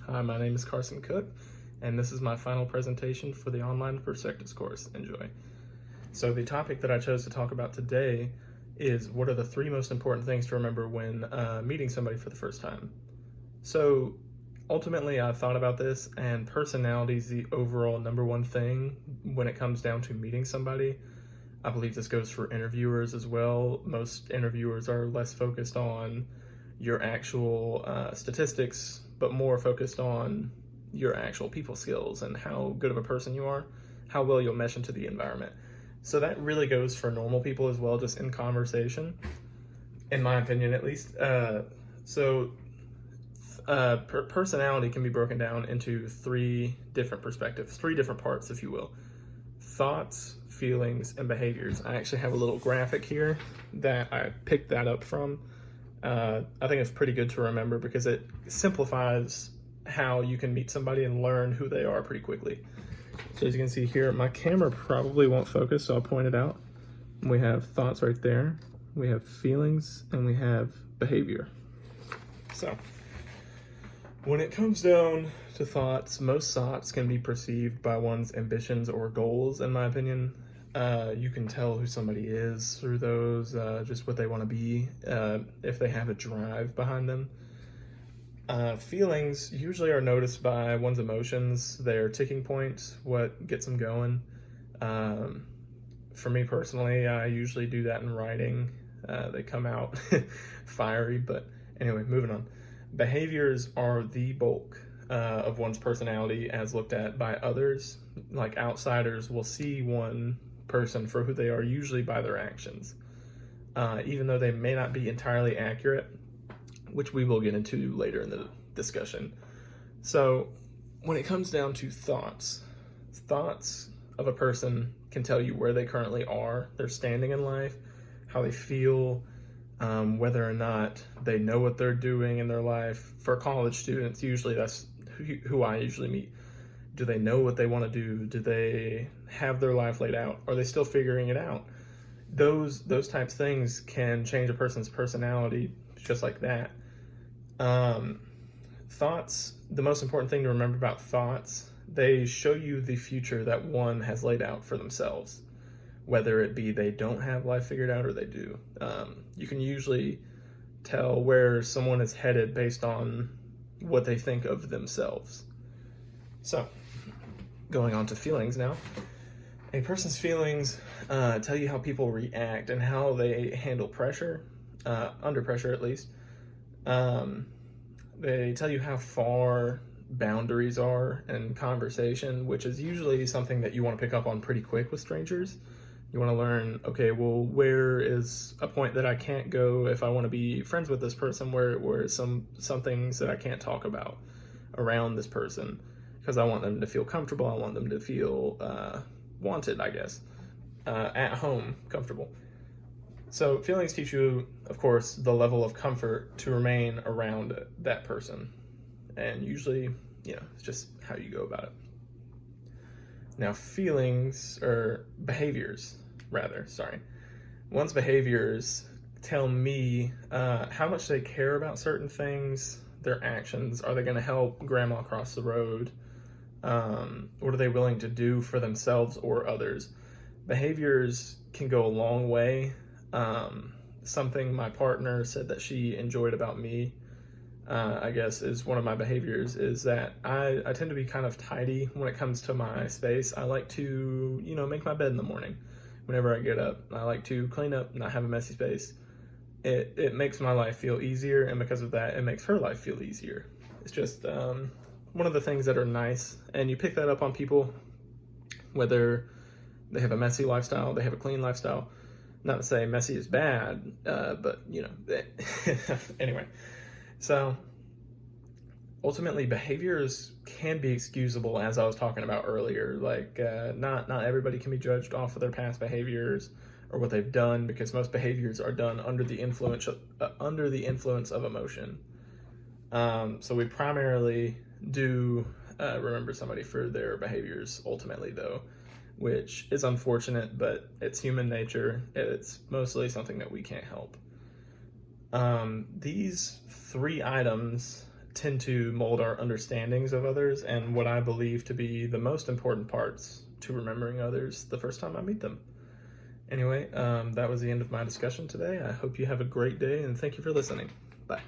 Hi, my name is Carson Cook, and this is my final presentation for the Online Perspectives course. Enjoy. So the topic that I chose to talk about today is what are the three most important things to remember when meeting somebody for the first time. So ultimately, I thought about this, and personality is the overall number one thing when it comes down to meeting somebody. I believe this goes for interviewers as well. Most interviewers are less focused on your actual statistics, but more focused on your actual people skills and how good of a person you are, how well you'll mesh into the environment. So that really goes for normal people as well, just in conversation, in my opinion at least. Personality can be broken down into three different perspectives, three different parts, if you will. Thoughts, feelings, and behaviors. I actually have a little graphic here that I picked that up from. I think it's pretty good to remember because it simplifies how you can meet somebody and learn who they are pretty quickly. So as you can see here, my camera probably won't focus, so I'll point it out. We have thoughts right there, we have feelings, and we have behavior. So when it comes down to thoughts, most thoughts can be perceived by one's ambitions or goals, in my opinion. You can tell who somebody is through those, just what they want to be, if they have a drive behind them. Feelings usually are noticed by one's emotions, their ticking points, what gets them going. For me personally, I usually do that in writing. They come out fiery, but anyway, moving on. Behaviors are the bulk of one's personality as looked at by others. Like outsiders will see one person for who they are, usually by their actions, even though they may not be entirely accurate, which we will get into later in the discussion. So when it comes down to thoughts of a person can tell you where they currently are, their standing in life, how they feel, whether or not they know what they're doing in their life. For college students, usually that's who I usually meet. Do they know what they want to do? Do they have their life laid out? Are they still figuring it out? Those types of things can change a person's personality just like that. Thoughts, the most important thing to remember about thoughts, they show you the future that one has laid out for themselves, whether it be they don't have life figured out or they do. You can usually tell where someone is headed based on what they think of themselves. So, going on to feelings now. A person's feelings tell you how people react and how they handle pressure, under pressure at least. They tell you how far boundaries are in conversation, which is usually something that you want to pick up on pretty quick with strangers. You want to learn, okay, well, where is a point that I can't go if I want to be friends with this person, where some things that I can't talk about around this person, because I want them to feel comfortable, I want them to feel wanted, I guess, at home, comfortable. So feelings teach you, of course, the level of comfort to remain around that person. And usually, it's just how you go about it. Now, one's behaviors tell me how much they care about certain things, their actions. Are they going to help grandma cross the road? What are they willing to do for themselves or others? Behaviors can go a long way. Something my partner said that she enjoyed about me, I guess, is one of my behaviors, is that I tend to be kind of tidy when it comes to my space. I like to, make my bed in the morning. Whenever I get up, I like to clean up, not have a messy space. It makes my life feel easier, and because of that, it makes her life feel easier. It's just one of the things that are nice, and you pick that up on people, whether they have a messy lifestyle, they have a clean lifestyle. Not to say messy is bad, but anyway. So ultimately, behaviors can be excusable, as I was talking about earlier. Like not everybody can be judged off of their past behaviors or what they've done, because most behaviors are done under the influence of emotion. So we primarily do remember somebody for their behaviors ultimately, though, which is unfortunate, but it's human nature. It's mostly something that we can't help. These three items tend to mold our understandings of others and what I believe to be the most important parts to remembering others the first time I meet them. Anyway, that was the end of my discussion today. I hope you have a great day, and thank you for listening. Bye.